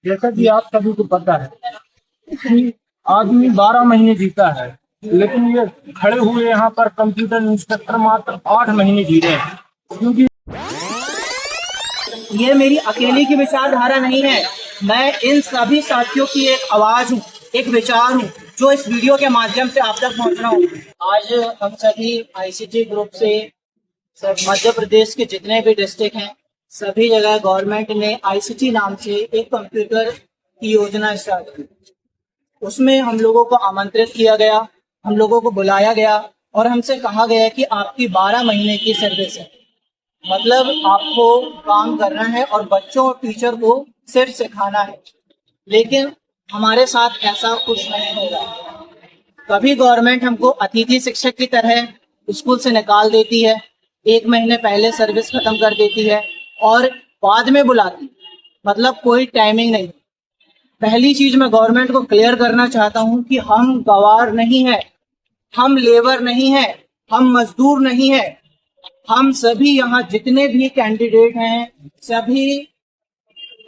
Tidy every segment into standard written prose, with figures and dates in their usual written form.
जैसा कि आप सभी को पता है कि आदमी 12 महीने जीता है, लेकिन ये खड़े हुए यहाँ पर कंप्यूटर इंस्ट्रक्टर मात्र 8 महीने जी रहे हैं। क्योंकि ये मेरी अकेले की विचारधारा नहीं है, मैं इन सभी साथियों की एक आवाज हूँ, एक विचार हूँ जो इस वीडियो के माध्यम से आप तक पहुँच रहा हूँ। आज हम सभी आईसीटी ग्रुप से सब मध्य प्रदेश के जितने भी डिस्ट्रिक्ट हैं, सभी जगह गवर्नमेंट ने आईसीटी नाम से एक कंप्यूटर की योजना स्टार्ट की। उसमें हम लोगों को आमंत्रित किया गया, हम लोगों को बुलाया गया और हमसे कहा गया कि आपकी 12 महीने की सर्विस है, मतलब आपको काम करना है और बच्चों और टीचर को सिर्फ सिखाना है। लेकिन हमारे साथ ऐसा कुछ नहीं होगा। कभी गवर्नमेंट हमको अतिथि शिक्षक की तरह स्कूल से निकाल देती है, 1 महीने पहले सर्विस खत्म कर देती है और बाद में बुलाती, मतलब कोई टाइमिंग नहीं। पहली चीज मैं गवर्नमेंट को क्लियर करना चाहता हूं कि हम गवार नहीं है, हम लेबर नहीं है, हम मजदूर नहीं है। हम सभी यहाँ जितने भी कैंडिडेट हैं सभी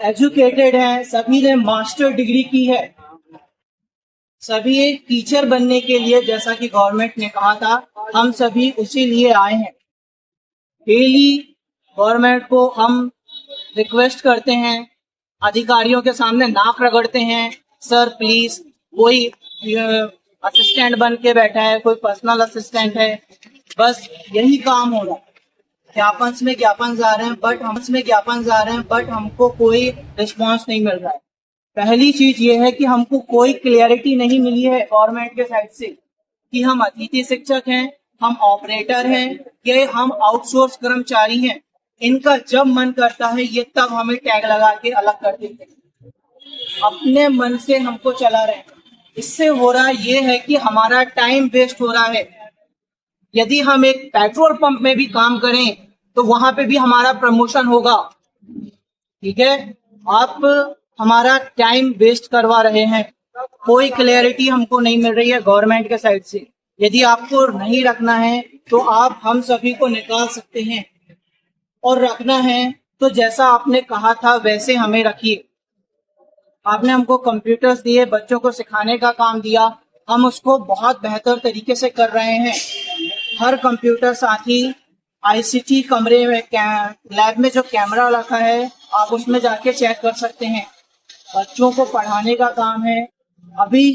एजुकेटेड हैं, सभी ने मास्टर डिग्री की है, सभी टीचर बनने के लिए, जैसा कि गवर्नमेंट ने कहा था, हम सभी उसी लिए आए हैं। डेली गवर्नमेंट को हम रिक्वेस्ट करते हैं, अधिकारियों के सामने नाक रगड़ते हैं, सर प्लीज, कोई असिस्टेंट बन के बैठा है, कोई पर्सनल असिस्टेंट है, बस यही काम हो रहा है। ज्ञापन में ज्ञापन आ रहे हैं बट हमको कोई रिस्पांस नहीं मिल रहा है। पहली चीज ये है कि हमको कोई क्लियरिटी नहीं मिली है गवर्नमेंट के साइड से कि हम अतिथि शिक्षक हैं, हम ऑपरेटर हैं, ये हम आउटसोर्स कर्मचारी हैं। इनका जब मन करता है ये तब हमें टैग लगा के अलग कर देते हैं, अपने मन से हमको चला रहे हैं। इससे हो रहा ये है कि हमारा टाइम वेस्ट हो रहा है। यदि हम एक पेट्रोल पंप में भी काम करें तो वहां पे भी हमारा प्रमोशन होगा, ठीक है। आप हमारा टाइम वेस्ट करवा रहे हैं, कोई क्लैरिटी हमको नहीं मिल रही है गवर्नमेंट के साइड से। यदि आपको नहीं रखना है तो आप हम सभी को निकाल सकते हैं, और रखना है तो जैसा आपने कहा था वैसे हमें रखिए। आपने हमको कंप्यूटर्स दिए, बच्चों को सिखाने का काम दिया, हम उसको बहुत बेहतर तरीके से कर रहे हैं। हर कंप्यूटर साथी आईसीटी कमरे में लैब में जो कैमरा रखा है आप उसमें जाके चेक कर सकते हैं। बच्चों को पढ़ाने का काम है। अभी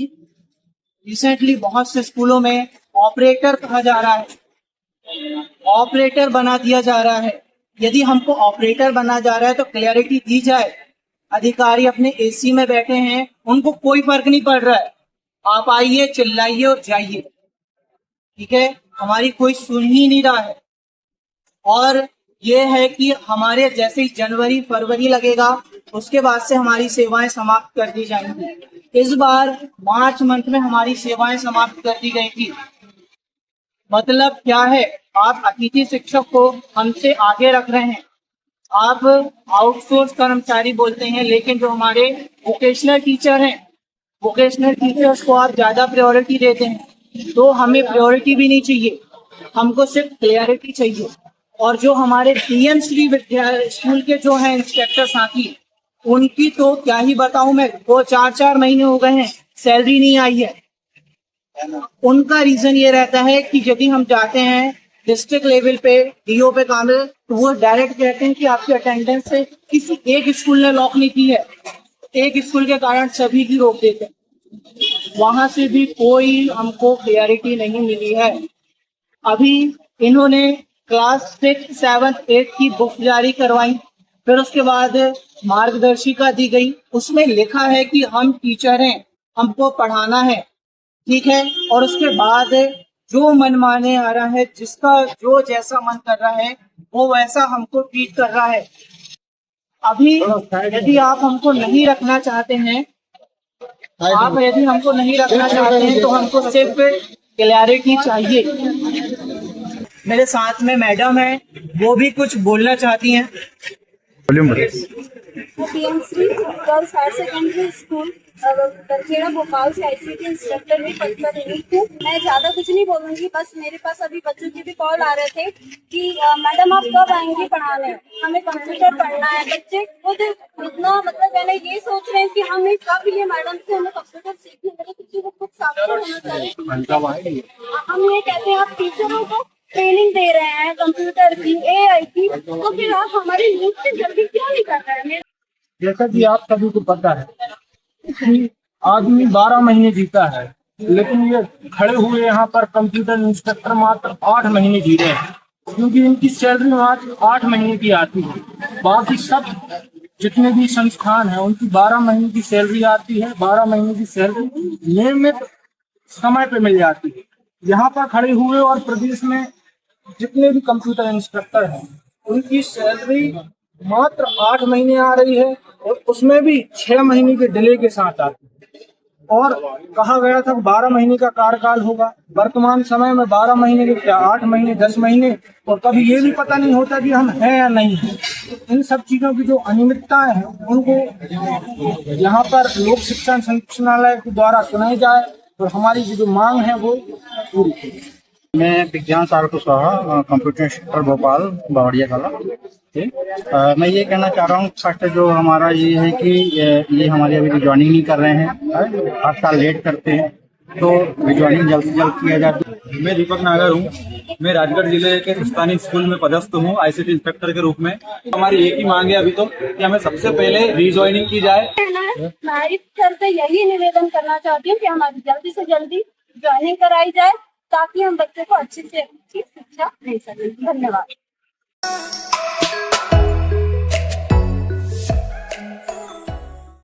रिसेंटली बहुत से स्कूलों में ऑपरेटर कहा जा रहा है, ऑपरेटर बना दिया जा रहा है। यदि हमको ऑपरेटर बना जा रहा है तो क्लैरिटी दी जाए। अधिकारी अपने एसी में बैठे हैं, उनको कोई फर्क नहीं पड़ रहा है, आप आइए, चिल्लाइए और जाइए, ठीक है। हमारी कोई सुन ही नहीं रहा है। और ये है कि हमारे जैसे ही जनवरी फरवरी लगेगा उसके बाद से हमारी सेवाएं समाप्त कर दी जाएंगी। इस बार मार्च मंथ में हमारी सेवाएं समाप्त कर दी गई थी। मतलब क्या है, आप अतिथि शिक्षक को हमसे आगे रख रहे हैं, आप आउटसोर्स कर्मचारी बोलते हैं, लेकिन जो हमारे वोकेशनल टीचर हैं, वोकेशनल टीचर्स को आप ज्यादा प्रायोरिटी देते हैं। तो हमें प्रायोरिटी भी नहीं चाहिए, हमको सिर्फ क्लियरिटी चाहिए। और जो हमारे पीएमश्री स्कूल के जो हैं इंस्पेक्टर साथी, उनकी तो क्या ही बताऊं मैं, वो 4-4 महीने हो गए हैं, सैलरी नहीं आई है। उनका रीजन ये रहता है कि यदि हम जाते हैं डिस्ट्रिक्ट लेवल पे डीओ पे काम है तो वो डायरेक्ट कहते हैं कि आपकी अटेंडेंस से किसी एक स्कूल ने लॉक नहीं की है, एक स्कूल के कारण सभी की रोक देते हैं। वहां से भी कोई हमको क्लियरिटी नहीं मिली है। अभी इन्होंने क्लास 6, 7, 8 की बुक जारी करवाई, फिर उसके बाद मार्गदर्शिका दी गई, उसमें लिखा है कि हम टीचर हैं, हमको पढ़ाना है, ठीक है। और उसके बाद जो मनमाने आ रहा है, जिसका जो जैसा मन कर रहा है वो वैसा हमको ट्रीट कर रहा है। अभी यदि आप हमको नहीं रखना चाहते हैं, यदि हमको नहीं रखना चाहते हैं तो हमको सिर्फ क्लैरिटी चाहिए। मेरे साथ में मैडम है, वो भी कुछ बोलना चाहती हैं। PMC girls higher secondary school Darkheda Bhopal से आईसीटी इंस्ट्रक्टर में पद पर नियुक्त हूँ। मैं ज्यादा कुछ नहीं बोलूंगी, बस मेरे पास अभी बच्चों के भी कॉल आ रहे थे कि मैडम आप कब आएंगी पढ़ाने, हमें कंप्यूटर पढ़ना है। बच्चे खुद इतना मतलब पहले ये सोच रहे हैं कि हमें कब ये मैडम से हमें कंप्यूटर सीखने लगे, क्योंकि वो खुद साक्षर होना चाहिए। हम ये कहते हैं आप टीचरों को ट्रेनिंग दे रहे हैं कंप्यूटर की, एआई की, तो फिर आप हमारी यूथ से जल्दी क्यों नहीं कर रहे हैं? जैसा कि आप सभी को पता है कि आदमी 12 महीने जीता है, लेकिन ये खड़े हुए यहाँ पर कंप्यूटर इंस्ट्रक्टर मात्र 8 महीने जी रहे हैं, क्योंकि इनकी सैलरी मात्र 8 महीने की आती है। बाकी सब जितने भी संस्थान हैं उनकी 12 महीने की सैलरी आती है। 12 महीने की सैलरी नियमित समय पे मिल जाती है। यहाँ पर खड़े हुए और प्रदेश में जितने भी कंप्यूटर इंस्ट्रक्टर हैं उनकी सैलरी मात्र 8 महीने आ रही है, और उसमें भी 6 महीने के डिले के साथ आती है। और कहा गया था 12 महीने का कार्यकाल होगा, वर्तमान समय में 12 महीने के क्या 8 महीने 10 महीने, और कभी ये भी पता नहीं होता कि हम हैं या नहीं है। इन सब चीजों की जो अनियमितताएं हैं उनको यहाँ पर लोक शिक्षण संचालनालय के द्वारा सुनाई जाए और हमारी जो मांग है वो पूरी की। मैं विज्ञान सार कुशवाहा, कंप्यूटर इंस्ट्रक्टर भोपाल बावड़िया कला। मैं ये कहना चाह रहा हूँ, फर्स्ट जो हमारा ये है कि ये हमारे अभी ज्वाइनिंग नहीं कर रहे हैं, हर साल लेट करते हैं, तो ज्वाइनिंग जल्द से जल्द किया जाए। मैं दीपक नागर हूँ। मैं राजगढ़ जिले के स्थानीय स्कूल में पदस्थ हूँ आईसीटी इंस्पेक्टर के रूप में। हमारी एक ही मांग है अभी तो कि हमें सबसे पहले रीज्वाइनिंग की जाए। मैं इस सर से यही निवेदन करना चाहती हूँ कि हमारी जल्दी से जल्दी ज्वाइनिंग कराई जाए, ताकि हम बच्चों को अच्छी से अच्छी शिक्षा दे सकें। धन्यवाद।